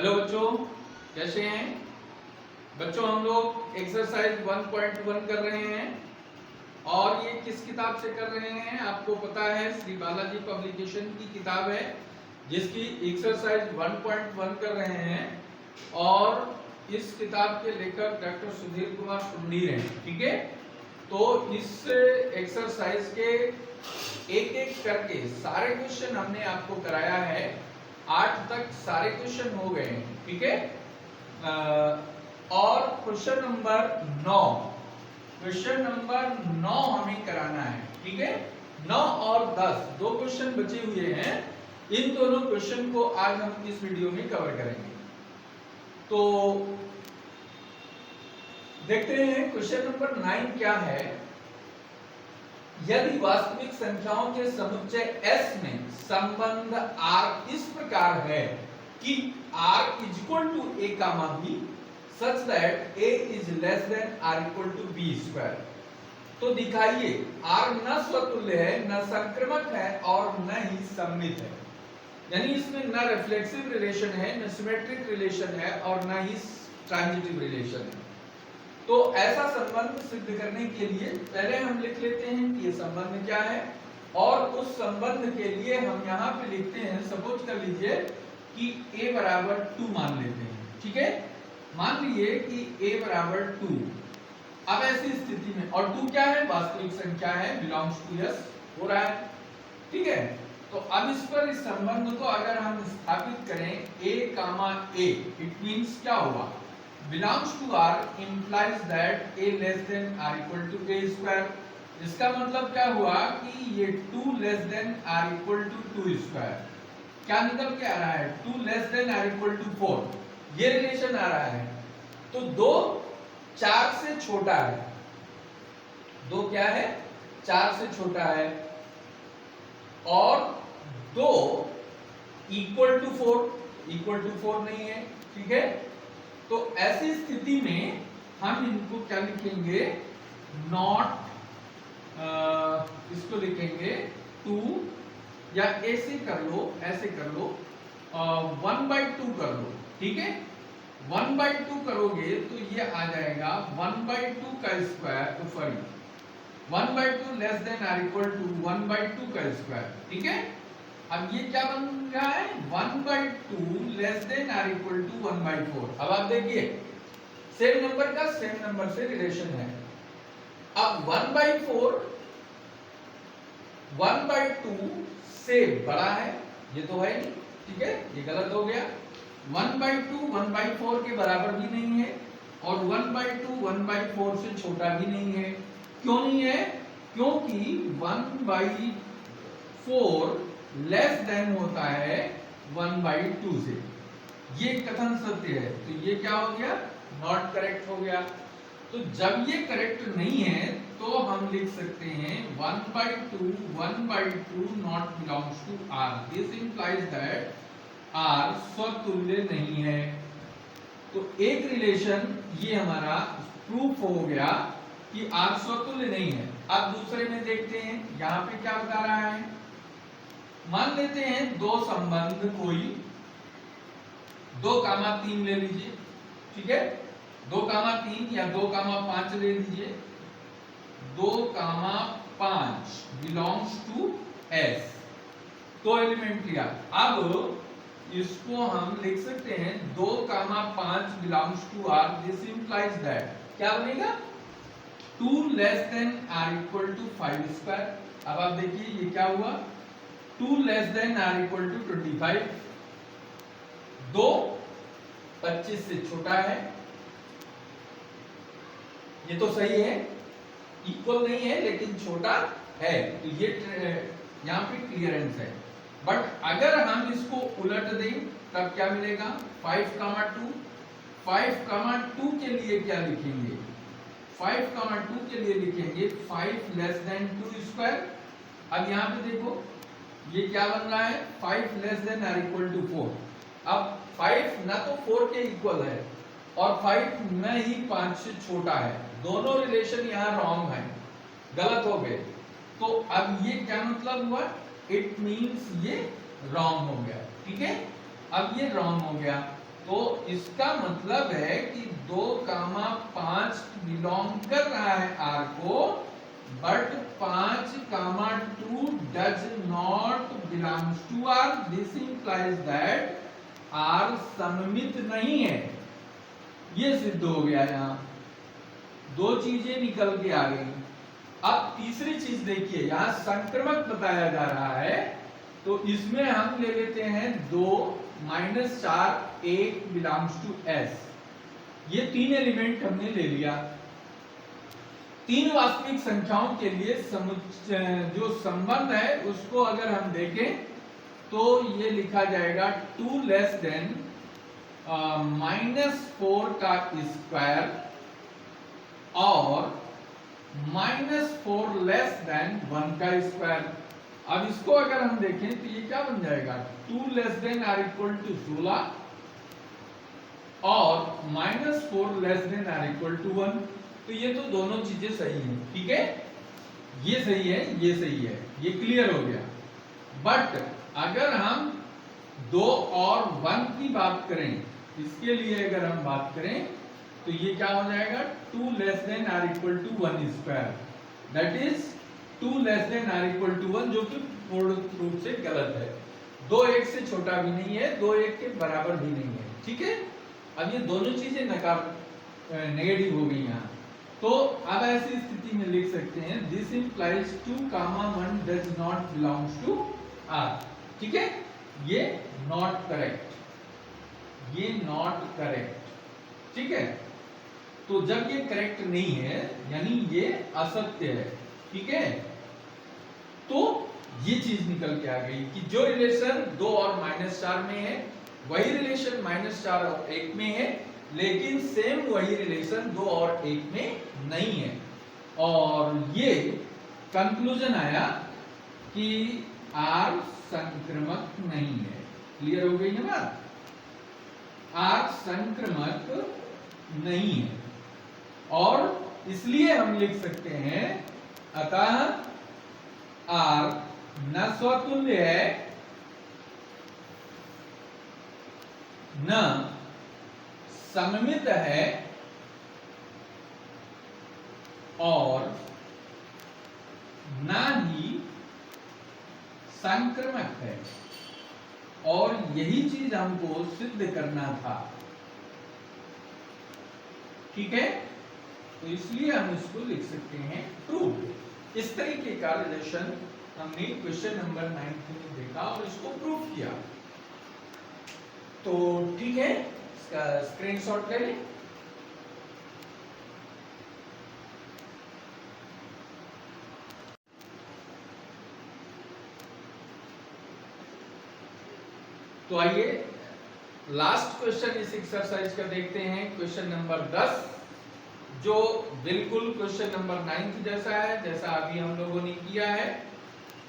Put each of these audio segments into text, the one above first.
Hello बच्चों, कैसे हैं बच्चों। हम लोग एक्सरसाइज 1.1 कर रहे हैं और ये किस किताब से कर रहे हैं आपको पता है, श्री बालाजी पब्लिकेशन की किताब है जिसकी एक्सरसाइज 1.1 कर रहे हैं और इस किताब के लेखक डॉक्टर सुधीर कुमार सुंदीर हैं। ठीक है, तो इस एक्सरसाइज के एक एक करके सारे क्वेश्चन हमने आपको कराया है। 8 तक सारे क्वेश्चन हो गए हैं। ठीक है, और क्वेश्चन नंबर 9 हमें कराना है। ठीक है, 9 और 10 दो क्वेश्चन बचे हुए हैं। इन दोनों क्वेश्चन को आज हम इस वीडियो में कवर करेंगे। तो देखते हैं क्वेश्चन नंबर 9 क्या है। यदि वास्तविक संख्याओं के समुच्चय S में संबंध R इस प्रकार है कि R is equal to A, B such that A is less than R equal to B square, तो दिखाइए R न स्वतुल्य है, न संक्रमक है और न ही सममित है। यानी इसमें न रिफ्लेक्सिव रिलेशन है, न सिमेट्रिक रिलेशन है और न ही ट्रांजिटिव रिलेशन है। तो ऐसा संबंध सिद्ध करने के लिए पहले हम लिख लेते हैं कि ये संबंध क्या है, और उस संबंध के लिए हम यहाँ पे लिखते हैं, सपोज कर लीजिए कि a बराबर 2 मान लेते हैं। ठीक है, मान लीजिए कि a बराबर 2। अब ऐसी स्थिति में, और 2 क्या है, वास्तविक संख्या है, बिलोंग्स टू S हो रहा है। ठीक है, तो अब इस पर इस संबंध को अगर हम स्थापित करें a, इट मींस क्या होगा, belongs to R implies that A less than R equal to A square। इसका मतलब क्या हुआ कि ये 2 less than R equal to 2 square क्या निकल के आ रहा है, 2 less than R equal to 4 ये रिलेशन आ रहा है। तो 2 4 से छोटा है, 2 क्या है, 4 से छोटा है, और 2 इक्वल टू 4 नहीं है। ठीक है, तो ऐसी स्थिति में हम इनको क्या लिखेंगे, नॉट, इसको लिखेंगे 2, या ऐसे कर लो 1/2 कर लो। ठीक है, 1/2 करोगे तो ये आ जाएगा 1/2 का square, sorry 1/2 less than or equal to 1/2 का स्क्वायर। ठीक है, अब ये क्या बन रहा है, 1/2 less than or equal to 1/4। अब आप देखिए सेम नंबर का सेम नंबर से रिलेशन है। अब 1/4 1/2 से बड़ा है, ये तो है नहीं। ठीक है, ये गलत हो गया। 1/2 1/4 के बराबर भी नहीं है और 1/2 1/4 से छोटा भी नहीं है। क्यों नहीं है, क्योंकि 1/4 लेस देन होता है 1/2 से। ये कथन सत्य है, तो ये क्या हो गया, नॉट करेक्ट हो गया। तो जब ये करेक्ट नहीं है तो हम लिख सकते हैं 1/2 not belongs to R। This implies that R स्वतुल्य नहीं है। तो एक रिलेशन ये हमारा प्रूफ हो गया कि R स्वतुल्य नहीं है। अब दूसरे में देखते हैं, यहाँ पे क्या बता रहा है। मान लेते हैं दो संबंध, कोई 2,3 ले लीजिए। ठीक है, 2,3 या 2,5 ले लीजिए। 2,5 बिलोंग्स टू S, तो एलिमेंट लिया। अब इसको हम लिख सकते हैं 2,5 belongs to R। This implies that क्या बनेगा, 2 less than R equal to 5 square. अब आप देखिए ये क्या हुआ, 2 less than R equal to 25। 2 25 से छोटा है, ये तो सही है, इक्वल नहीं है लेकिन छोटा है, तो ये यहाँ पे क्लियरेंस है। बट अगर हम इसको उलट दें तब क्या मिलेगा, 5,2 5,2 के लिए क्या लिखेंगे, 5,2 के लिए लिखेंगे 5 लेस देन 2 स्क्वायर। अब यहाँ पे देखो ये क्या बन रहा है, 5 less than or equal to 4। अब 5 ना तो 4 के इक्वल है और 5 न ही 5 से छोटा है। दोनों रिलेशन यहाँ रॉन्ग है, गलत हो गए। तो अब ये क्या मतलब हुआ, इट मींस ये रॉन्ग हो गया। ठीक है, अब ये रॉन्ग हो गया। तो इसका मतलब है कि 2,5 बिलोंग कर रहा है R को, but 5,2 does not belongs to R। This implies that R सममित नहीं है। ये सिद्ध हो गया। यहां दो चीजें निकल के आ गई। अब तीसरी चीज देखिए, यहां संक्रमक बताया जा रहा है, तो इसमें हम ले लेते हैं 2 - 4 1 बिलोंग्स टू S। ये 3 एलिमेंट हमने ले लिया। 3 वास्तविक संख्याओं के लिए जो संबंध है उसको अगर हम देखें तो ये लिखा जाएगा 2 लेस देन -4 का स्क्वायर और -4 लेस देन 1 का स्क्वायर। अब इसको अगर हम देखें तो ये क्या बन जाएगा, 2 less than or equal to 16 और -4 less than or equal to 1। तो ये तो दोनों चीजें सही हैं, ठीक है, ये सही है, ये सही है, ये क्लियर हो गया। बट अगर हम 2 और 1 की बात करें, इसके लिए अगर हम बात करें तो ये क्या हो जाएगा, 2 less than or equal to 1 square, that is 2 less than or equal to 1, जो कि पूर्ण रूप से गलत है। 2 1 से छोटा भी नहीं है, 2 1 के बराबर भी नहीं है, ठीक है। अब ये दोनों चीजें नेगेटिव हो गई यहाँ। तो अब ऐसी स्थिति में लिख सकते हैं this implies 2,1 does not belongs to R, ठीक है। ये नॉट करेक्ट, ये नॉट करेक्ट, ठीक है। तो जब ये करेक्ट नहीं है यानी ये असत्य है, ठीक है, तो ये चीज निकल के आ गई कि जो रिलेशन 2 और -4 में है वही रिलेशन -4 और 1 में है, लेकिन सेम वही रिलेशन 2 और 1 में नहीं है। और ये कंक्लूजन आया कि R संक्रमक नहीं है। क्लियर हो गई ना बात, R संक्रमक नहीं है। और इसलिए हम लिख सकते हैं अतः R न स्वतुल्य है न सममित है और न ही संक्रमक है। और यही चीज हमको सिद्ध करना था, ठीक है। तो इसलिए हम इसको लिख सकते हैं प्रूव। इस तरीके का रिलेशन हमने क्वेश्चन नंबर 9 में देखा और इसको प्रूव किया। तो ठीक है, इसका स्क्रीनशॉट ले लें। तो आइए लास्ट क्वेश्चन इस एक्सरसाइज का देखते हैं, क्वेश्चन नंबर 10, जो बिल्कुल क्वेश्चन नंबर 9 जैसा है, जैसा अभी हम लोगों ने किया है।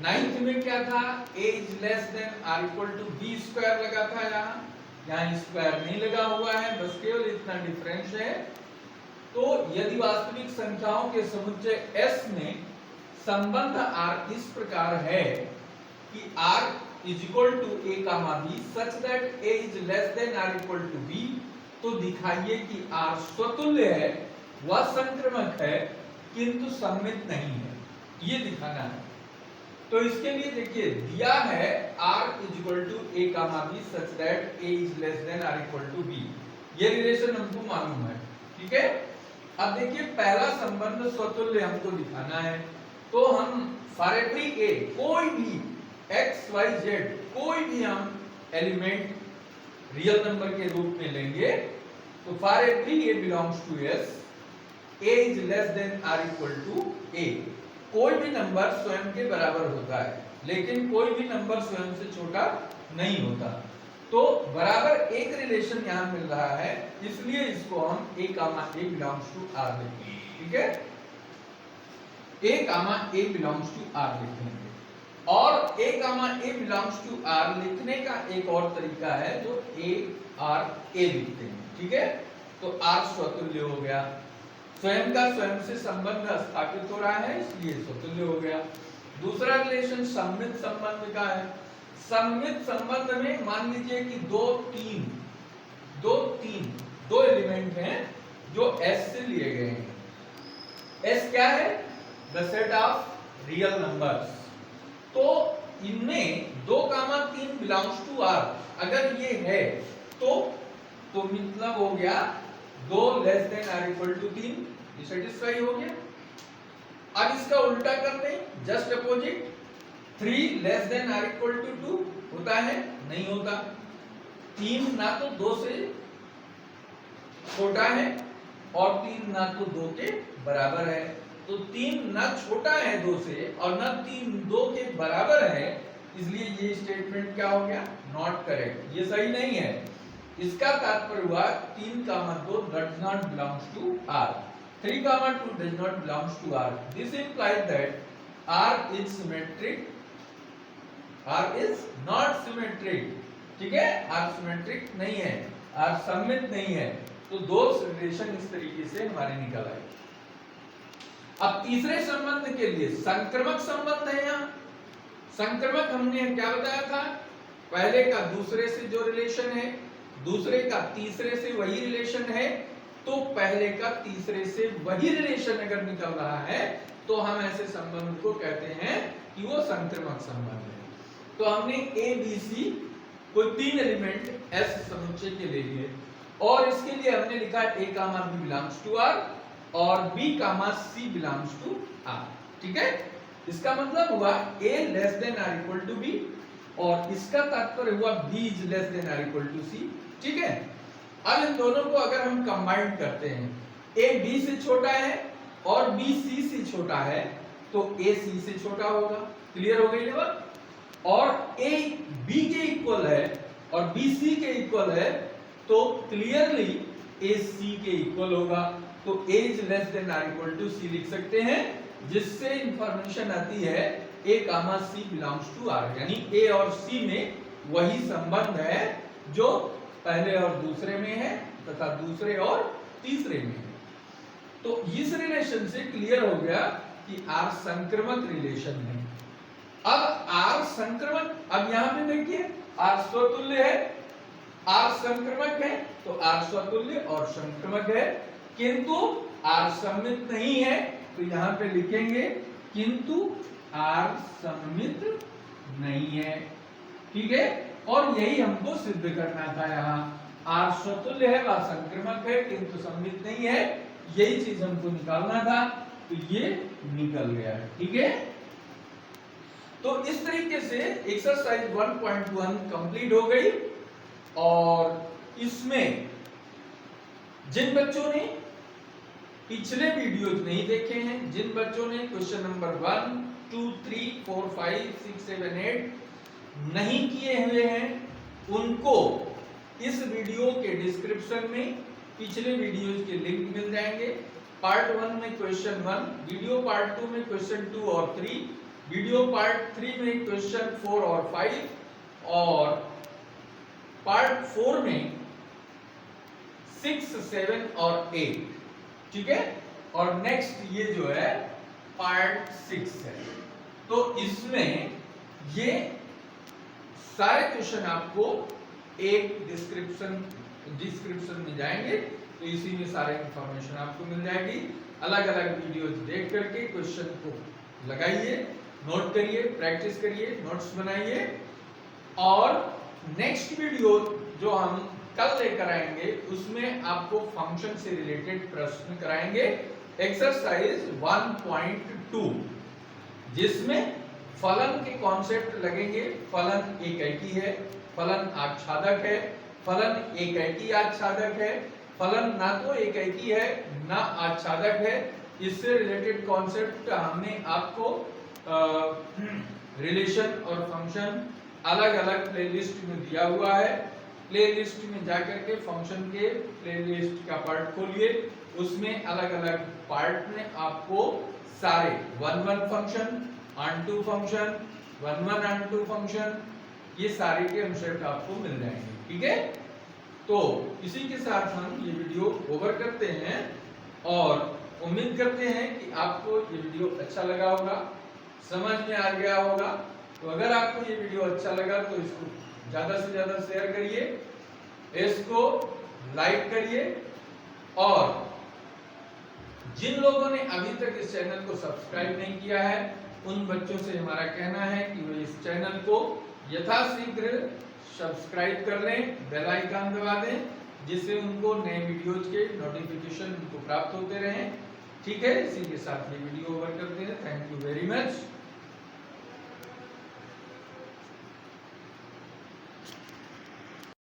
9 में क्या था, a is less than or equal to B square लगा था। यहाँ स्क्वायर नहीं लगा हुआ है, बस केवल इतना डिफरेंस है। तो यदि वास्तविक संख्याओं के समुच्चय S में संबंध R इस प्रकार है कि R is equal to a comma b such that a is less than or equal to b, तो दिखाइए कि R स्वतुल्य है, वह संक्रमक है किंतु सममित नहीं है, ये दिखाना है। तो इसके लिए देखिए दिया है R is equal to a comma b such that a is less than or equal to b, ये रिलेशन हमको मालूम है, ठीक है। अब देखिए पहला संबंध स्वतुल्य हमको दिखाना है, तो हम फॉर एवरी a कोई भी x y z कोई भी हम एलिमेंट रियल नंबर के रूप में लेंगे, तो for every a belongs to S, a is less than or equal to a। कोई भी नंबर स्वयं के बराबर होता है, लेकिन कोई भी नंबर स्वयं से छोटा नहीं होता। तो बराबर एक रिलेशन यहाँ मिल रहा है, इसलिए इसको हम a बिलोंग्स टू r लिखेंगे, ठीक है। a बिलोंग्स टू r लिखेंगे। और a बिलोंग्स टू r लिखने का एक और तरीका है जो a लिखते हैं, ठीक है। तो r स्वतुल्य हो गया, स्वयं का स्वयं से संबंध स्थापित हो रहा है, इसलिए स्वतुल्य हो गया। दूसरा रिलेशन सममित संबंध का है। सममित संबंध में मान लीजिए कि 2 3 दो एलिमेंट हैं जो S से लिए गए हैं। S क्या है? The set of real numbers. तो इनमें 2,3 बिलोंग्स टू R अगर ये है तो मतलब हो गया 2 less than or equal to 3, ये सेटिस्फाई हो गया। अब इसका उल्टा करते हैं, just opposite, 3 less than or equal to 2 होता है? नहीं होता। 3 ना तो 2 से छोटा है और 3 ना तो 2 के बराबर है। तो 3 ना छोटा है 2 से और ना 3 2 के बराबर है, इसलिए ये स्टेटमेंट क्या हो गया? नॉट करेक्ट, ये सही नहीं है। इसका तात्पर्य हुआ 3,2 does not belongs to R, 3,2 does not belongs to R. This implies that R is symmetric, R is not symmetric, ठीक है? R symmetric नहीं है, R सममित नहीं है। तो दो रिलेशन इस तरीके से हमारे निकल आए। अब तीसरे संबंध के लिए संक्रमक संबंध है। यहाँ संक्रमक हमने क्या बताया था? पहले का दूसरे से जो रिलेशन है, दूसरे का तीसरे से वही रिलेशन है, तो पहले का तीसरे से वही रिलेशन अगर निकल रहा है तो हम ऐसे संबंध को कहते हैं कि वो संक्रमक संबंध है। तो हमने ए बी सी कोई 3 एलिमेंट S समुच्चय के ले लिए और इसके लिए हमने लिखा A, B belongs to R और B, C belongs to R, ठीक है? इसका मतलब हुआ A less than or equal to B और इसका तात्पर्य हुआ B is less than or equal to C, ठीक है? अब इन दोनों को अगर हम कंबाइन करते हैं, A B से छोटा है और B C से छोटा है, तो A C से छोटा होगा। क्लियर हो गई ना बात? और A B के इक्वल है और B C के इक्वल है, तो क्लियरली A C के इक्वल होगा। तो A is less than or equal to C लिख सकते हैं, जिससे इंफॉर्मेशन आती है A, C belongs to R, यानी A और C में वही संबंध है जो पहले और दूसरे में है तथा दूसरे और तीसरे में है। तो इस रिलेशन से क्लियर हो गया कि R संक्रमक रिलेशन है। अब R संक्रमक, अब यहां पे देखिए R स्वतुल्य है, R संक्रमक है, तो R स्वतुल्य और संक्रमक है, किंतु R सममित नहीं है, तो यहां पे लिखेंगे किंतु R सममित नहीं है, ठीक है? और यही हमको सिद्ध करना था। यहाँ R स्वतुल्य है, वह संक्रमक है, किंतु सममित नहीं है, यही चीज हमको निकालना था, तो ये निकल गया है, ठीक है? तो इस तरीके से एक्सरसाइज 1.1 कंप्लीट हो गई। और इसमें जिन बच्चों ने पिछले वीडियोज नहीं देखे हैं, जिन बच्चों ने क्वेश्चन नंबर 1, 2, 3, 4, 5, 6, 7, 8 नहीं किए हुए हैं, उनको इस वीडियो के डिस्क्रिप्शन में पिछले वीडियोज के लिंक मिल जाएंगे। पार्ट 1 में क्वेश्चन 1, वीडियो पार्ट 2 में क्वेश्चन 2 और 3, वीडियो पार्ट 3 में क्वेश्चन 4 और 5 और पार्ट 4 में 6, 7 और 8, ठीक है? और नेक्स्ट ये जो है पार्ट 6 है। तो इसमें ये सारे क्वेश्चन आपको एक डिस्क्रिप्शन में जाएंगे, तो इसी में सारे इंफॉर्मेशन आपको मिल जाएगी। अलग अलग वीडियोज देख करके क्वेश्चन को लगाइए, नोट करिए, प्रैक्टिस करिए, नोट्स बनाइए। और नेक्स्ट वीडियो जो हम कल लेकर आएंगे उसमें आपको फंक्शन से रिलेटेड प्रश्न कराएंगे, एक्सरसाइज 1.2, जिसमें फलन के कॉन्सेप्ट लगेंगे। फलन एकैकी है, फलन आच्छादक है, फलन एकैकी आच्छादक है, फलन ना तो एकैकी है ना आच्छादक है। इससे रिलेटेड कॉन्सेप्ट हमने आपको रिलेशन और फंक्शन अलग अलग प्लेलिस्ट में दिया हुआ है। प्लेलिस्ट में जाकर के फंक्शन के प्लेलिस्ट का पार्ट खोलिए, उसमें अलग अलग पार्ट में आपको सारे 1-1 function, on-to function, 1-1 on-to function, ये सारे के कंसेप्ट आपको मिल जाएंगे, ठीक है? तो इसी के साथ हम ये वीडियो ओवर करते हैं और उम्मीद करते हैं कि आपको ये वीडियो अच्छा लगा होगा, समझ में आ गया होगा। तो अगर आपको ये वीडियो अच्छा लगा तो इसको ज्यादा से ज्यादा शेयर करिए, इसको लाइक करिए, और जिन लोगों ने अभी तक इस चैनल को सब्सक्राइब नहीं किया है उन बच्चों से हमारा कहना है कि वे इस चैनल को यथाशीघ्र सब्सक्राइब कर लें, बेल आइकन दबा दें, जिससे उनको नए वीडियोज के नोटिफिकेशन उनको प्राप्त होते रहें। ठीक है, इसी के साथ ये वीडियो ओवर करते हैं। Thank you very much.